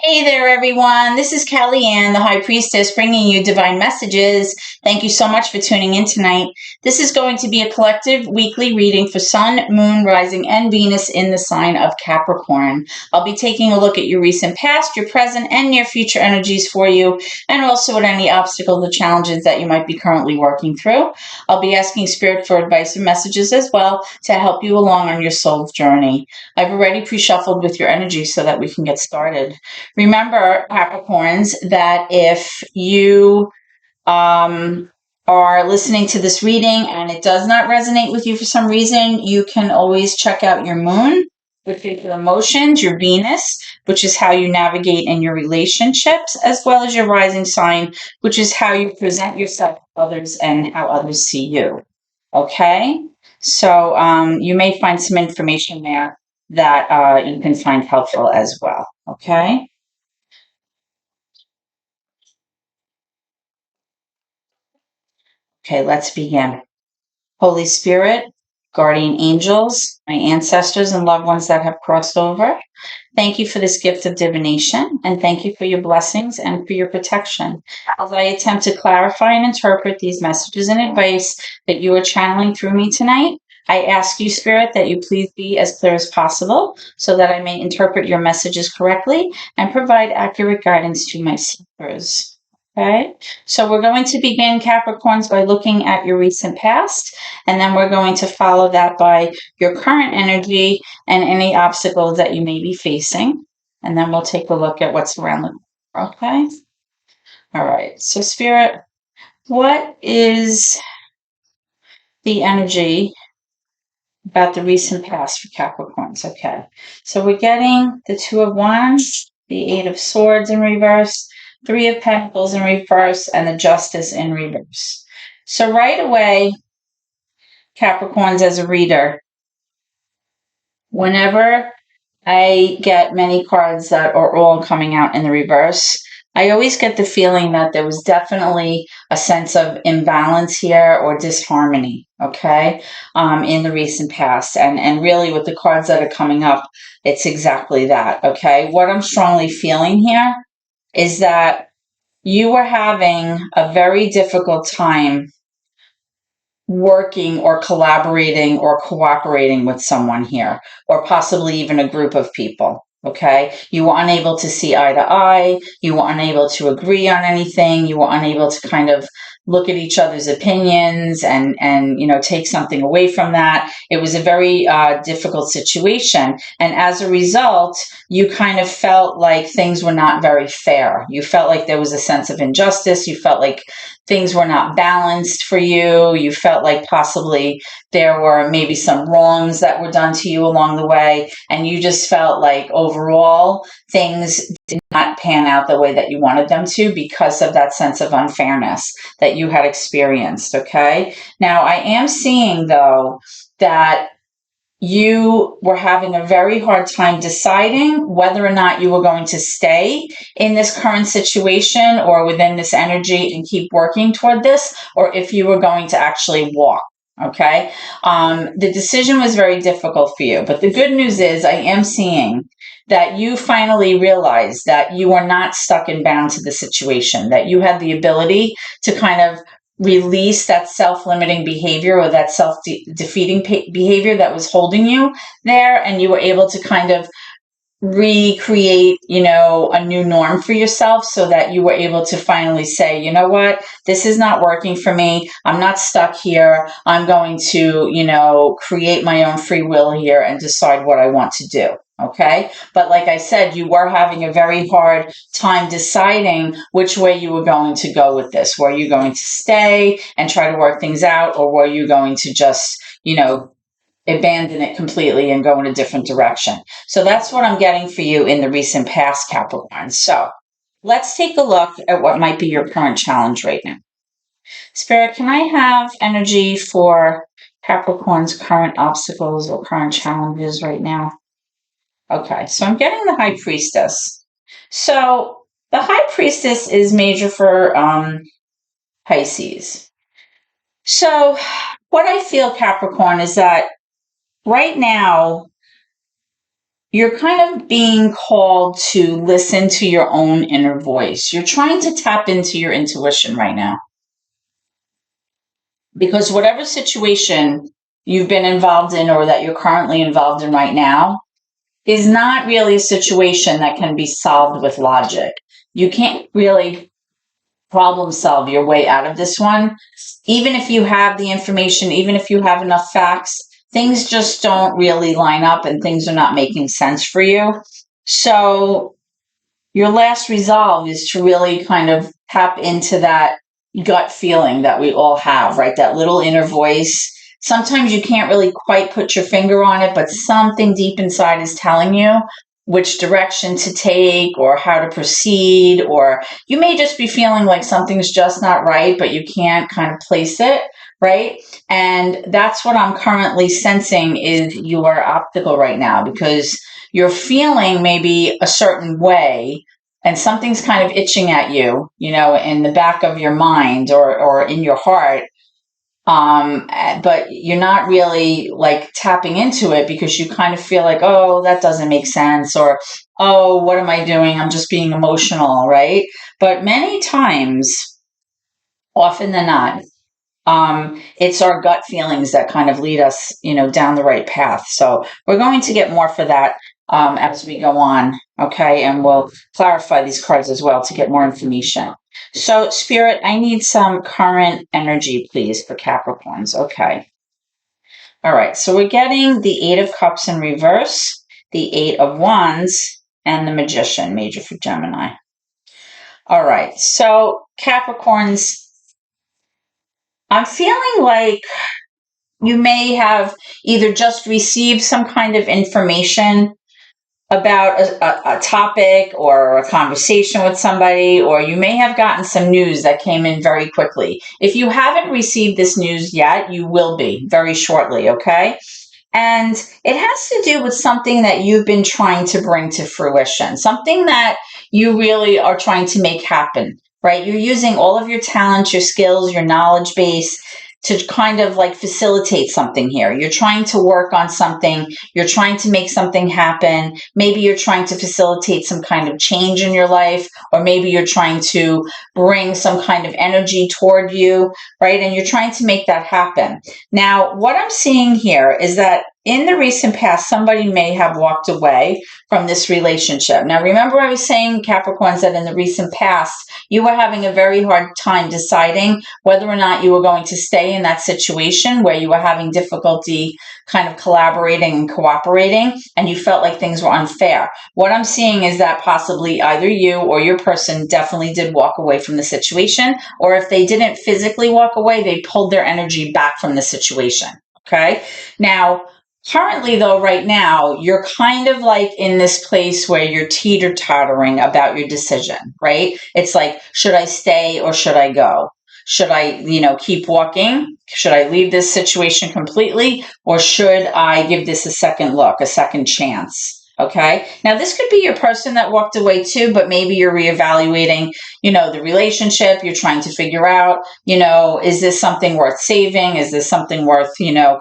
Hey there, everyone. This is Kellyanne, the High Priestess, bringing you divine messages. Thank you so much for tuning in tonight. This is going to be a collective weekly reading for Sun, Moon, Rising, and Venus in the sign of Capricorn. I'll be taking a look at your recent past, your present, and near future energies for you, and also at any obstacles or challenges that you might be currently working through. I'll be asking Spirit for advice and messages as well to help you along on your soul's journey. I've already pre-shuffled with your energy so that we can get started. Remember, Capricorns, that if you are listening to this reading and it does not resonate with you for some reason, you can always check out your moon, which is your emotions, your Venus, which is how you navigate in your relationships, as well as your rising sign, which is how you present yourself to others and how others see you. Okay? So you may find some information there that you can find helpful as well. Okay? Okay, let's begin. Holy Spirit, guardian angels, my ancestors and loved ones that have crossed over, thank you for this gift of divination, and thank you for your blessings and for your protection. As I attempt to clarify and interpret these messages and advice that you are channeling through me tonight, I ask you, Spirit, that you please be as clear as possible so that I may interpret your messages correctly and provide accurate guidance to my seekers. Okay, so we're going to begin, Capricorns, by looking at your recent past, and then we're going to follow that by your current energy and any obstacles that you may be facing. And then we'll take a look at what's around the corner, okay? All right, so Spirit, what is the energy about the recent past for Capricorns? Okay, so we're getting the Two of Wands, the Eight of Swords in reverse, Three of Pentacles in reverse, and the Justice in reverse. So right away, Capricorns, as a reader, whenever I get many cards that are all coming out in the reverse, I always get the feeling that there was definitely a sense of imbalance here or disharmony, okay, in the recent past. And really with the cards that are coming up, it's exactly that, okay? What I'm strongly feeling here is that you were having a very difficult time working or collaborating or cooperating with someone here, or possibly even a group of people. Okay. You were unable to see eye to eye. You were unable to agree on anything. You were unable to kind of look at each other's opinions and take something away from that. It was a very difficult situation. And as a result, you kind of felt like things were not very fair. You felt like there was a sense of injustice. You felt like things were not balanced for you. You felt like possibly there were maybe some wrongs that were done to you along the way. And you just felt like overall things did not pan out the way that you wanted them to because of that sense of unfairness that you had experienced. Okay. Now I am seeing though that you were having a very hard time deciding whether or not you were going to stay in this current situation or within this energy and keep working toward this, or if you were going to actually walk. Okay. The decision was very difficult for you, but the good news is I am seeing that you finally realized that you are not stuck and bound to the situation, that you had the ability to kind of release that self-limiting behavior or that self-defeating behavior that was holding you there, and you were able to kind of recreate, a new norm for yourself so that you were able to finally say, you know what, this is not working for me. I'm not stuck here. I'm going to, create my own free will here and decide what I want to do. Okay. But like I said, you were having a very hard time deciding which way you were going to go with this. Were you going to stay and try to work things out, or were you going to just, abandon it completely and go in a different direction? So that's what I'm getting for you in the recent past, Capricorn. So let's take a look at what might be your current challenge right now. Spirit, can I have energy for Capricorn's current obstacles or current challenges right now? Okay, so I'm getting the High Priestess. So the High Priestess is major for Pisces. So what I feel, Capricorn, is that right now you're kind of being called to listen to your own inner voice. You're trying to tap into your intuition right now. Because whatever situation you've been involved in or that you're currently involved in right now is not really a situation that can be solved with logic. You can't really problem solve your way out of this one. Even if you have the information, even if you have enough facts, things just don't really line up and things are not making sense for you. So your last resolve is to really kind of tap into that gut feeling that we all have, right? That little inner voice. Sometimes you can't really quite put your finger on it, but something deep inside is telling you which direction to take or how to proceed, or you may just be feeling like something's just not right, but you can't kind of place it, right? And that's what I'm currently sensing is your obstacle right now, because you're feeling maybe a certain way and something's kind of itching at you, in the back of your mind or in your heart. But you're not really like tapping into it because you kind of feel like, oh, that doesn't make sense, or, oh, what am I doing? I'm just being emotional, right? But many times, often than not, it's our gut feelings that kind of lead us, down the right path. So we're going to get more for that as we go on, okay? And we'll clarify these cards as well to get more information. So, Spirit, I need some current energy, please, for Capricorns. Okay. All right. So we're getting the Eight of Cups in reverse, the Eight of Wands, and the Magician, major for Gemini. All right. So, Capricorns, I'm feeling like you may have either just received some kind of information about a topic or a conversation with somebody, or you may have gotten some news that came in very quickly. If you haven't received this news yet, you will be very shortly, okay? And it has to do with something that you've been trying to bring to fruition, something that you really are trying to make happen, right? You're using all of your talents, your skills, your knowledge base to kind of like facilitate something here. You're trying to work on something. You're trying to make something happen. Maybe you're trying to facilitate some kind of change in your life, or maybe you're trying to bring some kind of energy toward you, right? And you're trying to make that happen. Now, what I'm seeing here is that in the recent past, somebody may have walked away from this relationship. Now, remember I was saying, Capricorns, that in the recent past, you were having a very hard time deciding whether or not you were going to stay in that situation where you were having difficulty kind of collaborating and cooperating, and you felt like things were unfair. What I'm seeing is that possibly either you or your person definitely did walk away from the situation, or if they didn't physically walk away, they pulled their energy back from the situation. Okay? Now, currently, though, right now, you're kind of like in this place where you're teeter-tottering about your decision, right? It's like, should I stay or should I go? Should I, keep walking? Should I leave this situation completely? Or should I give this a second look, a second chance? Okay. Now, this could be your person that walked away too, but maybe you're reevaluating, the relationship. You're trying to figure out, is this something worth saving? Is this something worth,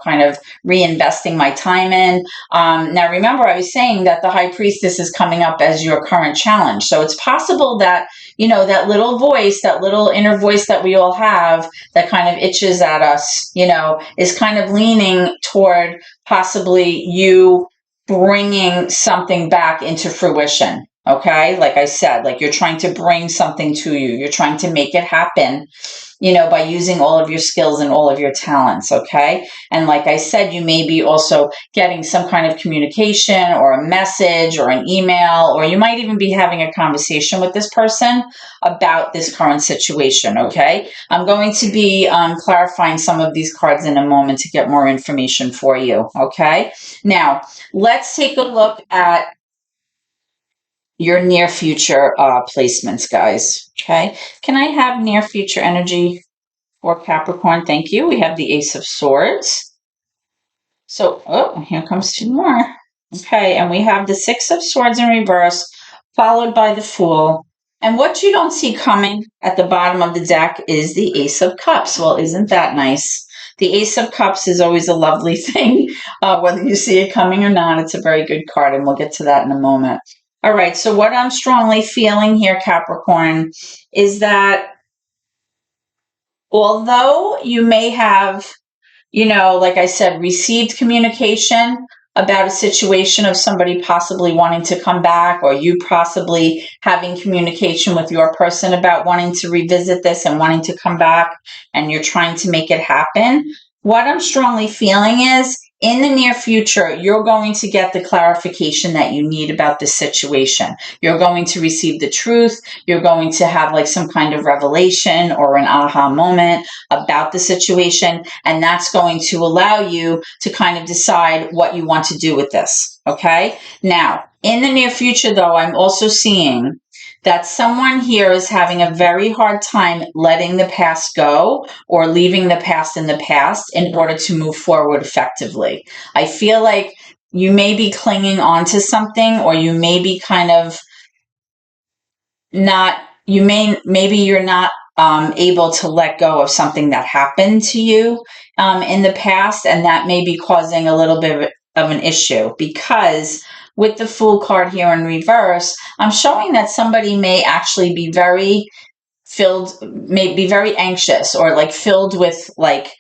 kind of reinvesting my time in? Now, remember, I was saying that the High Priestess is coming up as your current challenge. So it's possible that, that little voice, that little inner voice that we all have that kind of itches at us, is kind of leaning toward possibly you bringing something back into fruition. Okay. Like I said, like you're trying to bring something to you. You're trying to make it happen, by using all of your skills and all of your talents. Okay. And like I said, you may be also getting some kind of communication or a message or an email, or you might even be having a conversation with this person about this current situation. Okay. I'm going to be clarifying some of these cards in a moment to get more information for you. Okay. Now, let's take a look at your near future placements, guys. Okay. Can I have near future energy for Capricorn? Thank you. We have the Ace of Swords. So, here comes two more. Okay. And we have the Six of Swords in reverse, followed by the Fool. And what you don't see coming at the bottom of the deck is the Ace of Cups. Well, isn't that nice? The Ace of Cups is always a lovely thing. Whether you see it coming or not, it's a very good card, and we'll get to that in a moment. All right, so what I'm strongly feeling here, Capricorn, is that although you may have, like I said, received communication about a situation of somebody possibly wanting to come back, or you possibly having communication with your person about wanting to revisit this and wanting to come back, and you're trying to make it happen. What I'm strongly feeling is in the near future, you're going to get the clarification that you need about this situation. You're going to receive the truth. You're going to have like some kind of revelation or an aha moment about the situation. And that's going to allow you to kind of decide what you want to do with this. Okay. Now, in the near future, though, I'm also seeing that someone here is having a very hard time letting the past go or leaving the past in the past in order to move forward effectively. I feel like you may be clinging on to something, or you may be kind of not, maybe you're not able to let go of something that happened to you in the past, and that may be causing a little bit of an issue, because with the Fool card here in reverse, I'm showing that somebody may actually be very anxious, or like filled with like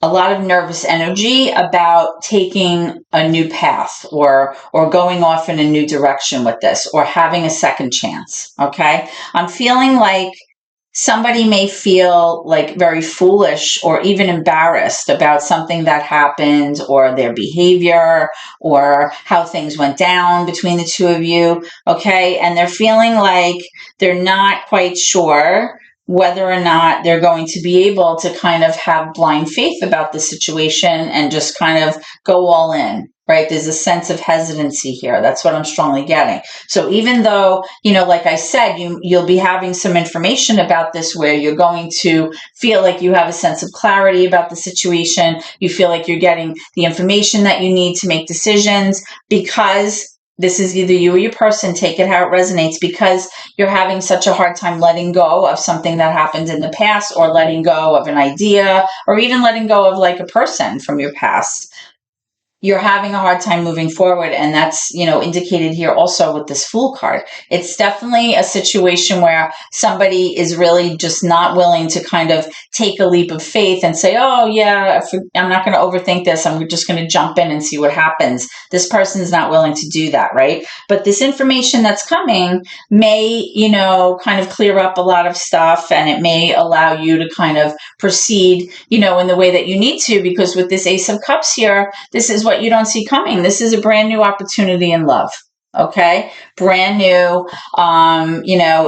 a lot of nervous energy about taking a new path, or going off in a new direction with this, or having a second chance. Okay. I'm feeling like somebody may feel like very foolish or even embarrassed about something that happened, or their behavior, or how things went down between the two of you. Okay. And they're feeling like they're not quite sure whether or not they're going to be able to kind of have blind faith about the situation and just kind of go all in, right? There's a sense of hesitancy here. That's what I'm strongly getting. So even though, like I said, you'll be having some information about this where you're going to feel like you have a sense of clarity about the situation. You feel like you're getting the information that you need to make decisions, because this is either you or your person, take it how it resonates, because you're having such a hard time letting go of something that happened in the past, or letting go of an idea, or even letting go of like a person from your past. You're having a hard time moving forward. And that's, indicated here also with this Fool card. It's definitely a situation where somebody is really just not willing to kind of take a leap of faith and say, oh yeah, I'm not going to overthink this. I'm just going to jump in and see what happens. This person is not willing to do that, right? But this information that's coming may, kind of clear up a lot of stuff, and it may allow you to kind of proceed, in the way that you need to, because with this Ace of Cups here, this is what you don't see coming. This is a brand new opportunity in love. Okay. Brand new.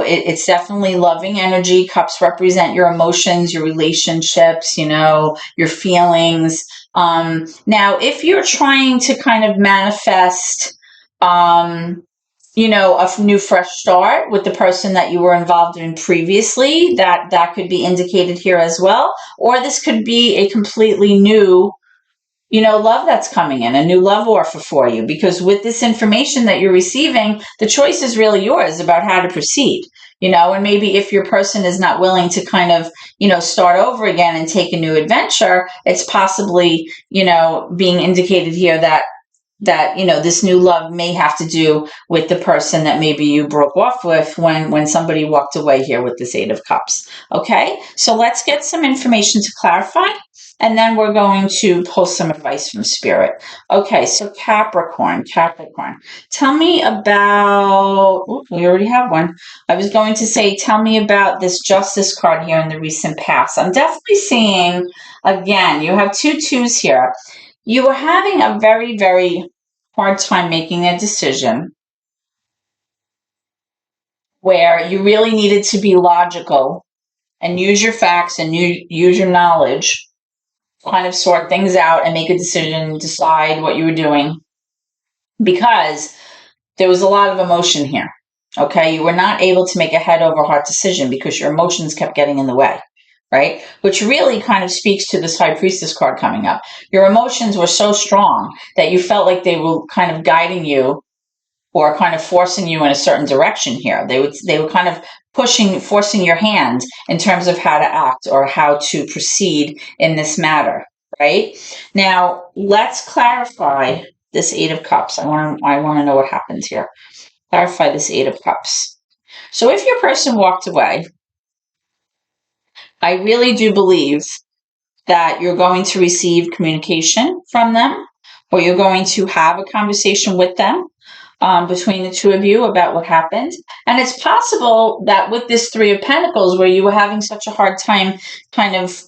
It's definitely loving energy. Cups represent your emotions, your relationships, your feelings. Now, if you're trying to kind of manifest, a new fresh start with the person that you were involved in previously, that could be indicated here as well. Or this could be a completely new, love that's coming in, a new love offer for you, because with this information that you're receiving, the choice is really yours about how to proceed, and maybe if your person is not willing to kind of, start over again and take a new adventure, it's possibly, being indicated here that this new love may have to do with the person that maybe you broke off with when somebody walked away here with this Eight of Cups. Okay, so let's get some information to clarify, and then we're going to pull some advice from Spirit. Okay, so Capricorn, tell me about, we already have one. I was going to say, tell me about this Justice card here in the recent past. I'm definitely seeing, again, you have 2 twos here. You were having a very, very hard time making a decision where you really needed to be logical and use your facts and use your knowledge, kind of sort things out and make a decision, decide what you were doing, because there was a lot of emotion here. Okay, you were not able to make a head over heart decision because your emotions kept getting in the way. Right? Which really kind of speaks to this High Priestess card coming up. Your emotions were so strong that you felt like they were kind of guiding you or kind of forcing you in a certain direction here. They were kind of forcing your hand in terms of how to act or how to proceed in this matter, right? Now, let's clarify this Eight of Cups. I want to know what happens here. Clarify this Eight of Cups. So if your person walked away, I really do believe that you're going to receive communication from them, or you're going to have a conversation with them between the two of you about what happened. And it's possible that with this Three of Pentacles, where you were having such a hard time kind of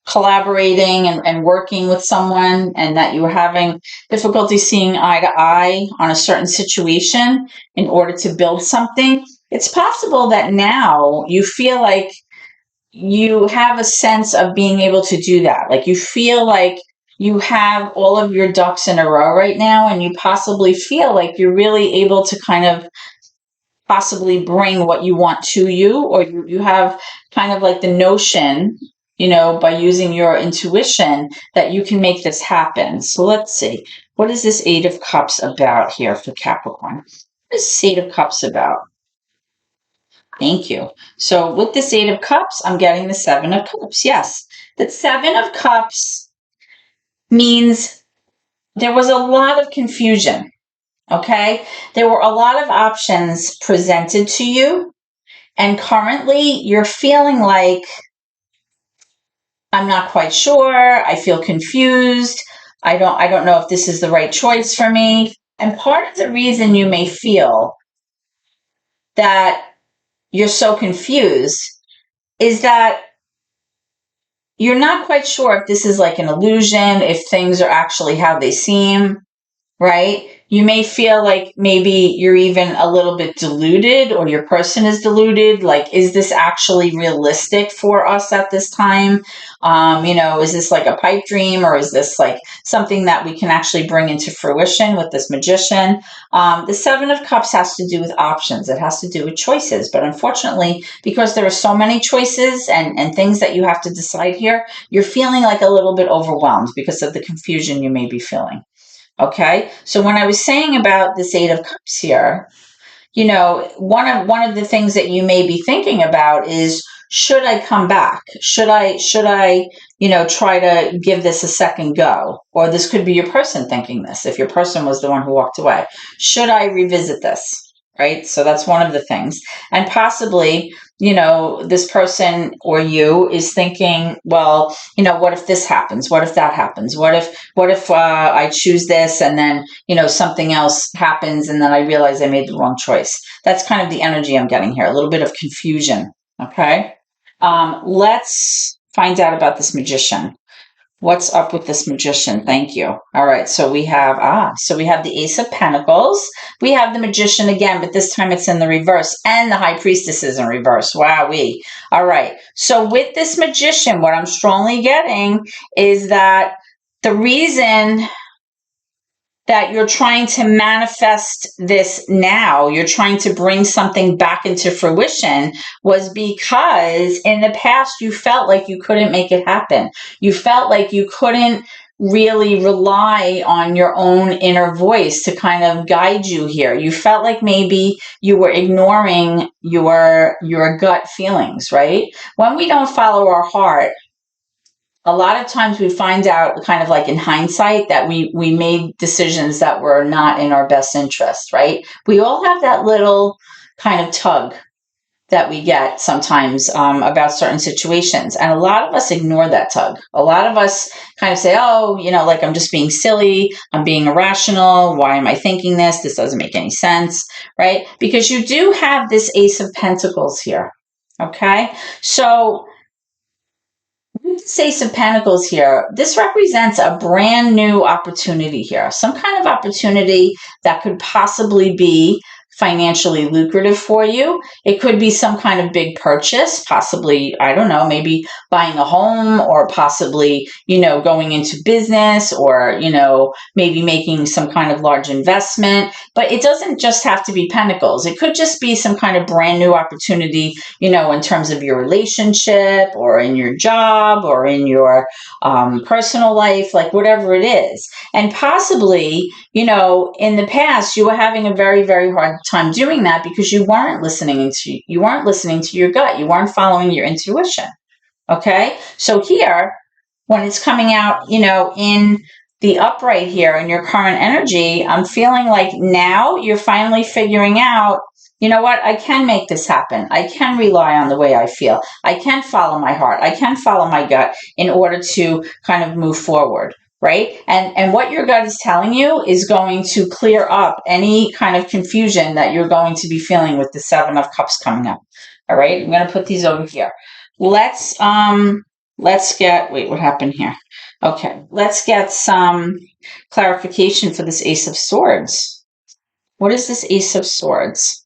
collaborating and working with someone, and that you were having difficulty seeing eye to eye on a certain situation in order to build something, it's possible that now you feel like you have a sense of being able to do that. Like you feel like you have all of your ducks in a row right now, and you possibly feel like you're really able to kind of possibly bring what you want to you, or you have kind of like the notion, by using your intuition, that you can make this happen. So let's see. What is this Eight of Cups about here for Capricorn? What is this Eight of Cups about? Thank you. So with this Eight of Cups, I'm getting the Seven of Cups. Yes, the Seven of Cups means there was a lot of confusion, okay? There were a lot of options presented to you, and currently you're feeling like, I'm not quite sure, I feel confused, I don't know if this is the right choice for me. And part of the reason you may feel that you're so confused is that you're not quite sure if this is like an illusion, if things are actually how they seem, right? You may feel like maybe you're even a little bit deluded, or your person is deluded. Like, is this actually realistic for us at this time? Is this like a pipe dream, or is this like something that we can actually bring into fruition with this Magician? The Seven of Cups has to do with options. It has to do with choices. But unfortunately, because there are so many choices and things that you have to decide here, you're feeling like a little bit overwhelmed because of the confusion you may be feeling. Okay, so when I was saying about this Eight of Cups here, one of the things that you may be thinking about is, should I come back? Should I try to give this a second go? Or this could be your person thinking this, if your person was the one who walked away. Should I revisit this? Right? So that's one of the things. And possibly, this person or you is thinking, well, what if this happens? What if that happens? What if I choose this, and then, something else happens, and then I realize I made the wrong choice? That's kind of the energy I'm getting here, a little bit of confusion. Okay. Let's find out about this Magician. What's up with this Magician? Thank you. All right, so we have the Ace of Pentacles. We have the Magician again, but this time it's in the reverse, and the High Priestess is in reverse. Wowee. All right, so with this Magician, what I'm strongly getting is that the reason that you're trying to manifest this now, you're trying to bring something back into fruition, was because in the past you felt like you couldn't make it happen. You felt like you couldn't really rely on your own inner voice to kind of guide you here. You felt like maybe you were ignoring your gut feelings, right? When we don't follow our heart, a lot of times we find out kind of like in hindsight that we made decisions that were not in our best interest, right? We all have that little kind of tug that we get sometimes about certain situations. And a lot of us ignore that tug. A lot of us kind of say, oh, like I'm just being silly. I'm being irrational. Why am I thinking this? This doesn't make any sense, right? Because you do have this Ace of Pentacles here, okay? So this Ace of Pentacles here, this represents a brand new opportunity here, some kind of opportunity that could possibly be financially lucrative for you. It could be some kind of big purchase, possibly, I don't know, maybe buying a home, or possibly, going into business, or, maybe making some kind of large investment. But it doesn't just have to be pentacles. It could just be some kind of brand new opportunity, in terms of your relationship, or in your job, or in your personal life, like whatever it is. And possibly, in the past, you were having a very, very hard time doing that because you weren't listening to your gut. You weren't following your intuition. Okay. So here, when it's coming out, in the upright here in your current energy, I'm feeling like now you're finally figuring out, you know what, I can make this happen. I can rely on the way I feel. I can follow my heart. I can follow my gut in order to kind of move forward. Right? And what your gut is telling you is going to clear up any kind of confusion that you're going to be feeling with the Seven of Cups coming up. All right. I'm going to put these over here. Let's get, wait, what happened here? Okay. Let's get some clarification for this Ace of Swords. What is this Ace of Swords?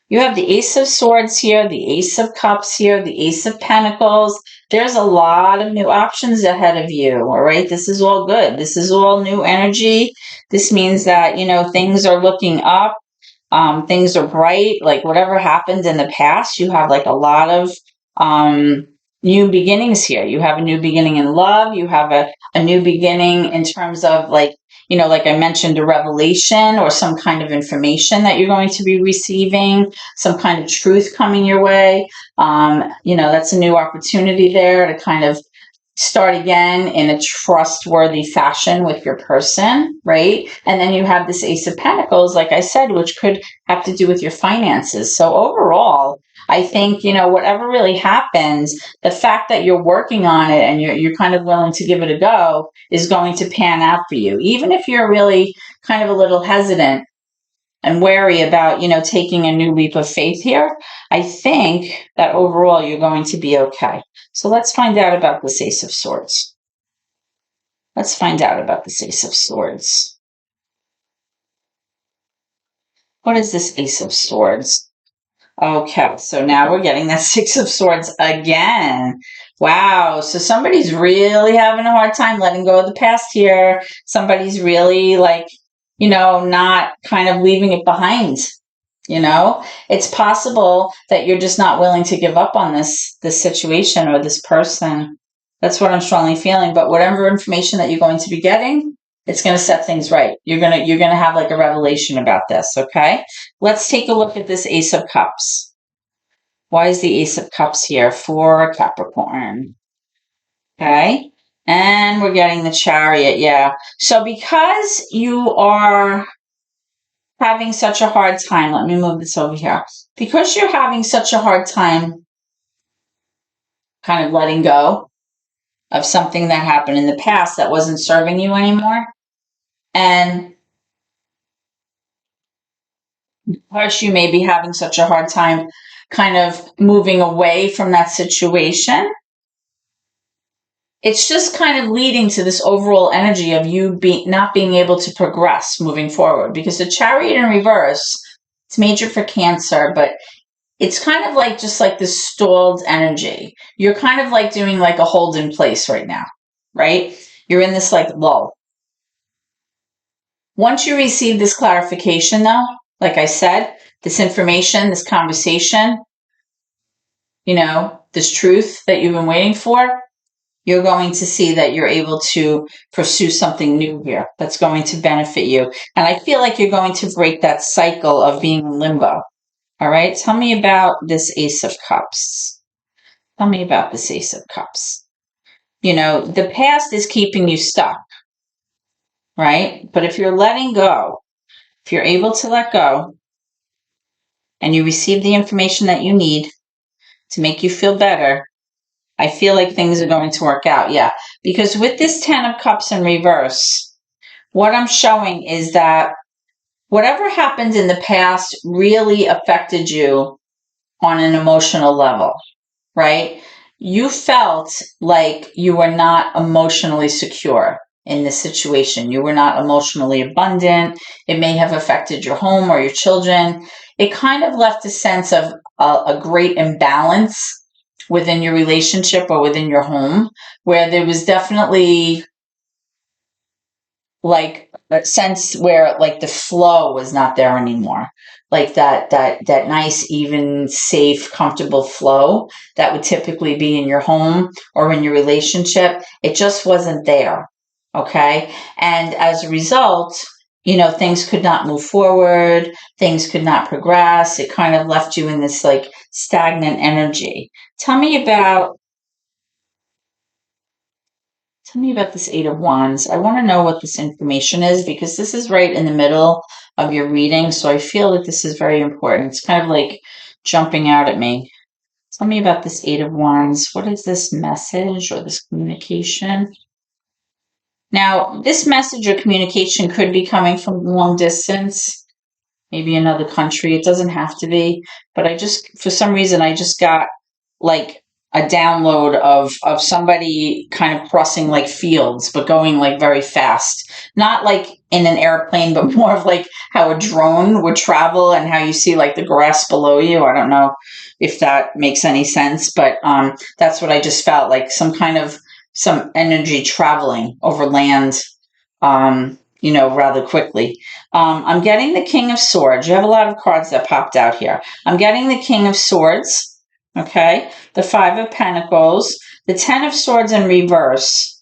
You have the Ace of Swords here, the Ace of Cups here, the Ace of Pentacles. There's a lot of new options ahead of you, all right? This is all good. This is all new energy. This means that, things are looking up. Things are bright. Like whatever happened in the past, you have like a lot of new beginnings here. You have a new beginning in love. You have a new beginning in terms of like I mentioned, a revelation or some kind of information that you're going to be receiving, some kind of truth coming your way. That's a new opportunity there to kind of start again in a trustworthy fashion with your person, right? And then you have this Ace of Pentacles, like I said, which could have to do with your finances. So overall, I think, whatever really happens, the fact that you're working on it and you're kind of willing to give it a go is going to pan out for you. Even if you're really kind of a little hesitant and wary about, taking a new leap of faith here, I think that overall you're going to be okay. So let's find out about this Ace of Swords. Let's find out about this Ace of Swords. What is this Ace of Swords? Okay, so now we're getting that Six of Swords again. Wow, so somebody's really having a hard time letting go of the past here. Somebody's really not kind of leaving it behind. It's possible that you're just not willing to give up on this situation or this person. That's what I'm strongly feeling. But whatever information that you're going to be getting, it's going to set things right. You're going to have like a revelation about this. Okay. Let's take a look at this Ace of Cups. Why is the Ace of Cups here for Capricorn? Okay. And we're getting the Chariot. Yeah. So because you are having such a hard time, let me move this over here. Because you're having such a hard time kind of letting go of something that happened in the past that wasn't serving you anymore, and because you may be having such a hard time kind of moving away from that situation, it's just kind of leading to this overall energy of you not being able to progress moving forward. Because the Chariot in reverse, it's major for Cancer, but it's kind of like just like this stalled energy. You're kind of like doing like a hold in place right now, right? You're in this like lull. Once you receive this clarification though, like I said, this information, this conversation, this truth that you've been waiting for, you're going to see that you're able to pursue something new here that's going to benefit you. And I feel like you're going to break that cycle of being in limbo. All right. Tell me about this Ace of Cups. Tell me about this Ace of Cups. The past is keeping you stuck, right? But if you're letting go, if you're able to let go and you receive the information that you need to make you feel better, I feel like things are going to work out. Yeah. Because with this 10 of Cups in reverse, what I'm showing is that whatever happened in the past really affected you on an emotional level, right? You felt like you were not emotionally secure. in this situation. You were not emotionally abundant. It may have affected your home or your children. It kind of left a sense of a great imbalance within your relationship or within your home, where there was definitely like a sense where like the flow was not there anymore, like that nice, even, safe, comfortable flow that would typically be in your home or in your relationship. It just wasn't there. Okay. And as a result, things could not move forward, things could not progress. It kind of left you in this like stagnant energy. Tell me about Tell me about this Eight of Wands. I want to know what this information is because this is right in the middle of your reading. So I feel that this is very important. It's kind of like jumping out at me. Tell me about this Eight of Wands. What is this message or this communication? Now, this message or communication could be coming from long distance, maybe another country. It doesn't have to be, but for some reason, I just got like a download of somebody kind of crossing like fields, but going like very fast. Not like in an airplane, but more of like how a drone would travel and how you see like the grass below you. I don't know if that makes any sense, but that's what I just felt like some energy traveling over land, rather quickly. I'm getting the King of Swords. You have a lot of cards that popped out here. I'm getting the King of Swords. Okay, the Five of Pentacles, the Ten of Swords in reverse,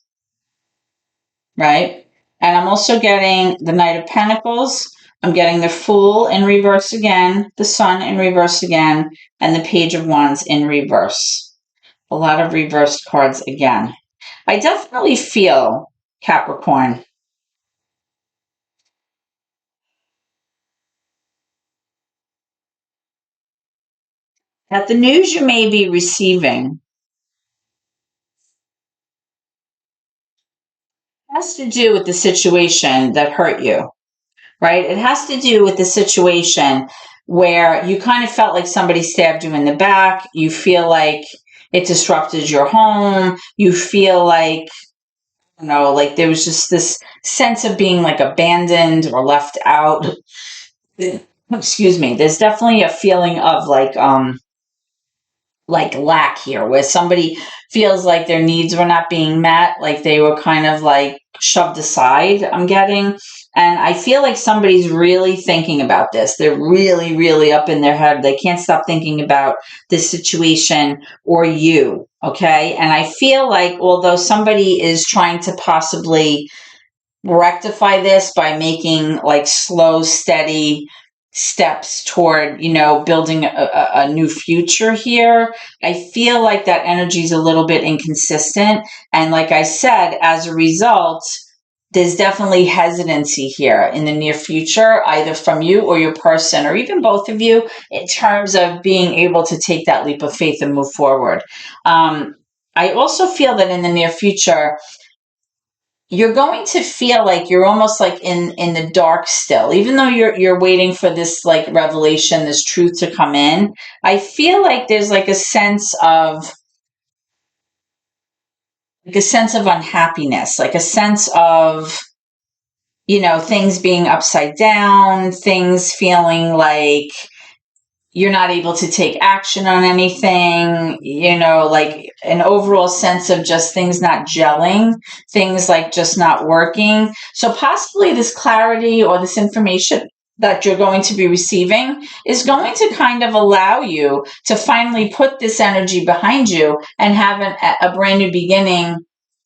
right? And I'm also getting the Knight of Pentacles. I'm getting the Fool in reverse again, the Sun in reverse again, and the Page of Wands in reverse. A lot of reversed cards again. I definitely feel, Capricorn, that the news you may be receiving has to do with the situation that hurt you, right? It has to do with the situation where you kind of felt like somebody stabbed you in the back. You feel like it disrupted your home. You feel like, like there was just this sense of being like abandoned or left out. Excuse me. There's definitely a feeling of like lack here, where somebody feels like their needs were not being met, like they were kind of like shoved aside, I'm getting. And I feel like somebody's really thinking about this. They're really, really up in their head. They can't stop thinking about this situation or you. Okay. And I feel like although somebody is trying to possibly rectify this by making like slow, steady steps toward, building a new future here, I feel like that energy is a little bit inconsistent. And like I said, as a result, there's definitely hesitancy here in the near future, either from you or your person, or even both of you, in terms of being able to take that leap of faith and move forward. I also feel that in the near future, you're going to feel like you're almost like in the dark still, even though you're waiting for this like revelation, this truth to come in. I feel like there's like a sense of unhappiness, like a sense of, things being upside down, things feeling like you're not able to take action on anything, like an overall sense of just things not gelling, things like just not working. So possibly this clarity or this information that you're going to be receiving is going to kind of allow you to finally put this energy behind you and have a brand new beginning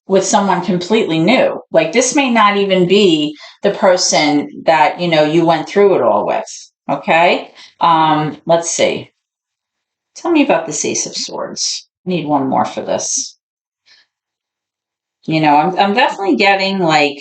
with someone completely new. Like this may not even be the person that, you went through it all with. Okay. Let's see. Tell me about this Ace of Swords. I need one more for this. I'm definitely getting like,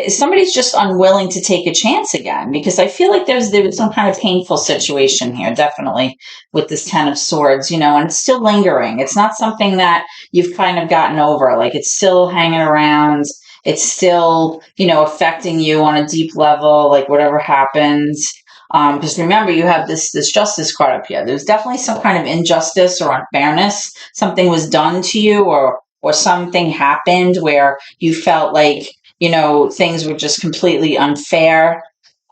somebody's just unwilling to take a chance again, because I feel like there was some kind of painful situation here, definitely with this Ten of Swords, and it's still lingering. It's not something that you've kind of gotten over. Like it's still hanging around. It's still, affecting you on a deep level, like whatever happens. Because remember, you have this Justice card up here. There's definitely some kind of injustice or unfairness. Something was done to you, or or something happened where you felt like, things were just completely unfair.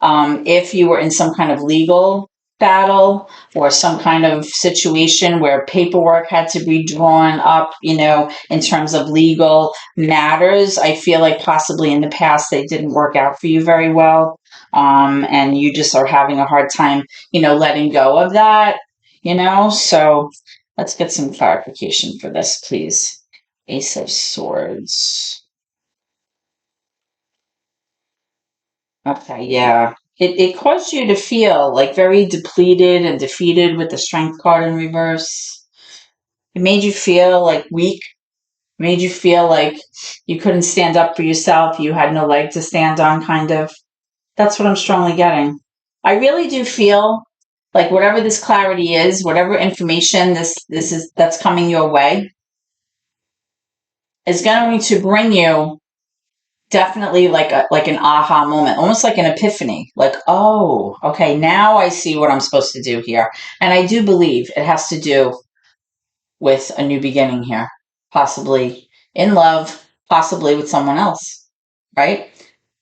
If you were in some kind of legal battle or some kind of situation where paperwork had to be drawn up, in terms of legal matters, I feel like possibly in the past they didn't work out for you very well. And you just are having a hard time, letting go of that, so let's get some clarification for this, please. Ace of Swords. Okay, yeah. It caused you to feel like very depleted and defeated with the Strength card in reverse. It made you feel like weak, made you feel like you couldn't stand up for yourself, you had no leg to stand on, kind of. That's what I'm strongly getting. I really do feel like whatever this clarity is, whatever information this is that's coming your way, is going to bring you definitely like an aha moment, almost like an epiphany, like, oh, okay, now I see what I'm supposed to do here. And I do believe it has to do with a new beginning here, possibly in love, possibly with someone else, right?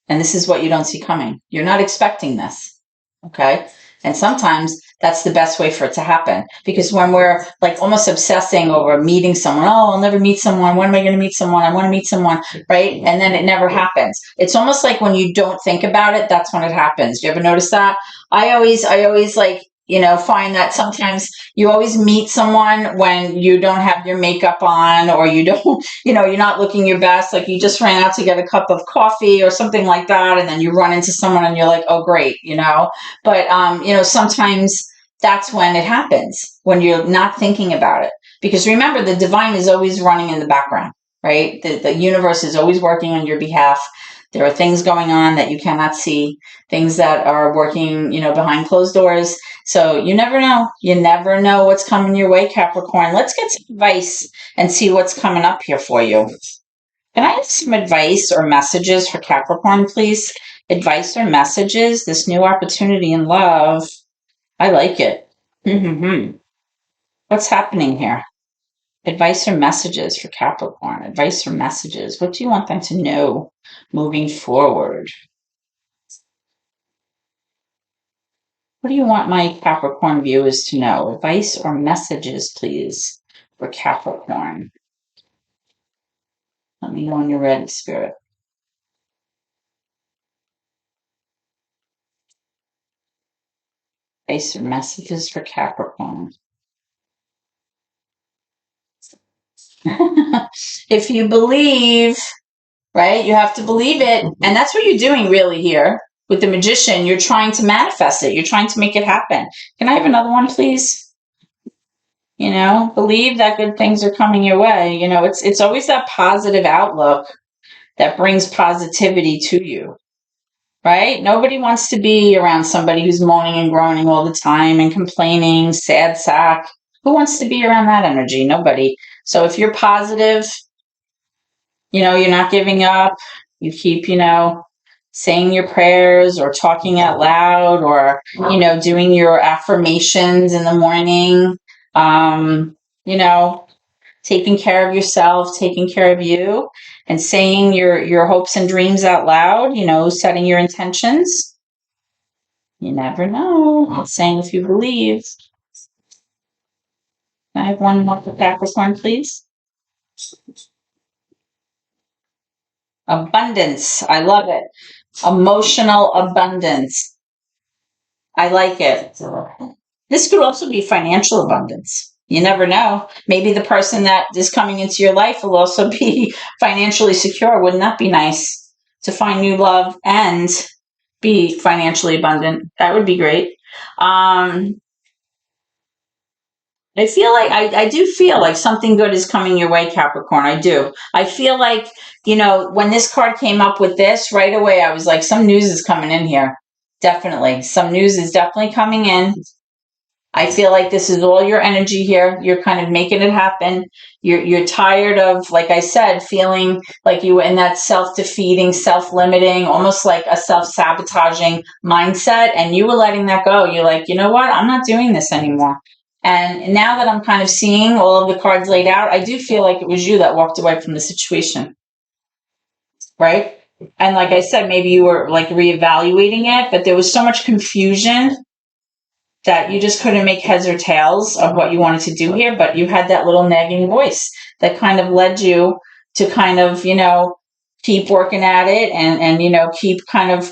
And this is what you don't see coming. You're not expecting this, okay? And sometimes that's the best way for it to happen, because when we're like almost obsessing over meeting someone, oh, I'll never meet someone, when am I going to meet someone, I want to meet someone, right? And then it never happens. It's almost like when you don't think about it, that's when it happens. Do you ever notice that? I always like, find that sometimes you always meet someone when you don't have your makeup on, or you don't, you're not looking your best, like you just ran out to get a cup of coffee or something like that, and then you run into someone and you're like, oh, great, but sometimes that's when it happens, when you're not thinking about it. Because remember, the divine is always running in the background, right? The universe is always working on your behalf. There are things going on that you cannot see, things that are working, behind closed doors. So you never know. You never know what's coming your way, Capricorn. Let's get some advice and see what's coming up here for you. Can I have some advice or messages for Capricorn, please? Advice or messages? This new opportunity in love. I like it. Mm-hmm. What's happening here? Advice or messages for Capricorn. Advice or messages. What do you want them to know moving forward? What do you want my Capricorn viewers to know? Advice or messages, please, for Capricorn. Let me know when you're ready, Spirit. Advice or messages for Capricorn. If you believe, right, you have to believe it. And that's what you're doing really here with the Magician. You're trying to manifest it. You're trying to make it happen. Can I have another one, please? Believe that good things are coming your way. It's always that positive outlook that brings positivity to you, right? Nobody wants to be around somebody who's moaning and groaning all the time and complaining, sad sack. Who wants to be around that energy? Nobody. So if you're positive, you're not giving up, you keep, saying your prayers or talking out loud, or, doing your affirmations in the morning, taking care of yourself, taking care of you, and saying your hopes and dreams out loud, setting your intentions. You never know. Saying if you believe. Can I have one more for Capricorn, please? Abundance. I love it. Emotional abundance. I like it. This could also be financial abundance. You never know. Maybe the person that is coming into your life will also be financially secure. Wouldn't that be nice to find new love and be financially abundant? That would be great. I feel like I do feel like something good is coming your way, Capricorn. I do. I feel like, when this card came up with this, right away I was like, some news is coming in here. Definitely. Some news is definitely coming in. I feel like this is all your energy here. You're kind of making it happen. You're tired of, like I said, feeling like you were in that self-defeating, self-limiting, almost like a self-sabotaging mindset, and you were letting that go. You're like, you know what? I'm not doing this anymore. And now that I'm kind of seeing all of the cards laid out, I do feel like it was you that walked away from the situation, right? And like I said, maybe you were like reevaluating it, but there was so much confusion that you just couldn't make heads or tails of what you wanted to do here, but you had that little nagging voice that kind of led you to kind of, keep working at it and keep kind of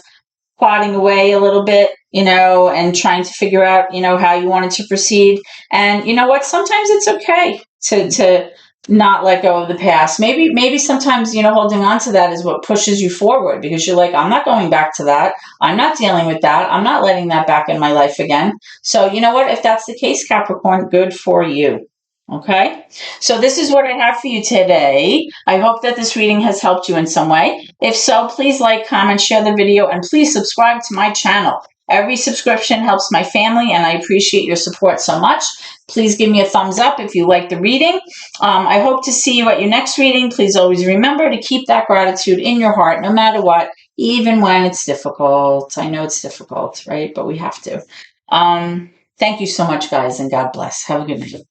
plodding away a little bit, and trying to figure out, how you wanted to proceed. And you know what? Sometimes it's okay to not let go of the past. Maybe sometimes, holding on to that is what pushes you forward, because you're like, I'm not going back to that. I'm not dealing with that. I'm not letting that back in my life again. So you know what? If that's the case, Capricorn, good for you. Okay, so this is what I have for you today. I hope that this reading has helped you in some way. If so, please like, comment, share the video, and please subscribe to my channel. Every subscription helps my family, and I appreciate your support so much. Please give me a thumbs up if you like the reading. I hope to see you at your next reading. Please always remember to keep that gratitude in your heart, no matter what, even when it's difficult. I know it's difficult, right? But we have to. Thank you so much, guys, and God bless. Have a good night.